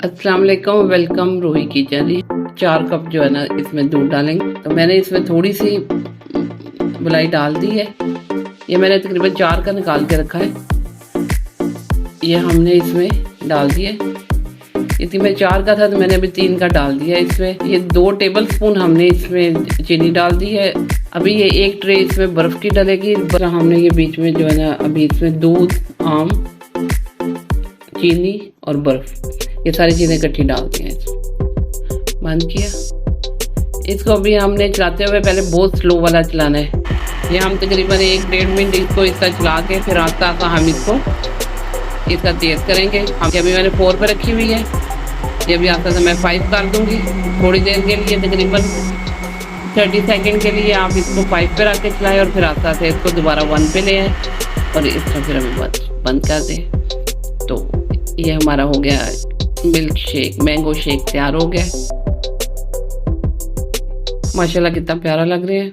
अस्सलाम वालेकुम, welcome Ruhi kitchen. 4 cup जो है ना इसमें दूध डालेंगे। तो मैंने इसमें थोड़ी सी मलाई डाल दी है। ये मैंने तकरीबन 4 का निकाल के रखा है। ये हमने इसमें डाल दिया है। इतनी में 4 का था तो मैंने अभी 3 का डाल दिया इसमें। ये 2 टेबल स्पून हमने इसमें चीनी डाल दी है। अभी ये 1 ट्रे इसमें बर्फ़ की डलेगी। हमने ये बीच में जो है ना अभी इसमें दूध, आम, चीनी और बर्फ़ ये सारी चीज़ें इकट्ठी डाल दी हैं। बंद किया। इसको अभी हमने चलाते हुए पहले बहुत स्लो वाला चलाना है। ये हम तकरीबन 1-1.5 मिनट इसको इसका चला के फिर आस्ता आस्ता हम इसको इसका तेज़ करेंगे। हम अभी मैंने 4 पर रखी हुई है। ये भी आस्ता आस्ता मैं 5 कर दूँगी। थोड़ी देर के लिए तकरीबन 30 सेकेंड के लिए आप इसको 5 पर आके चलाएँ और फिर आस्ता आस्ता इसको दोबारा 1 पे ले आए और इसको फिर हमें बंद कर दें। तो ये हमारा हो गया मिल्क शेक, मैंगो शेक तैयार हो गया। माशाल्लाह कितना प्यारा लग रहा है।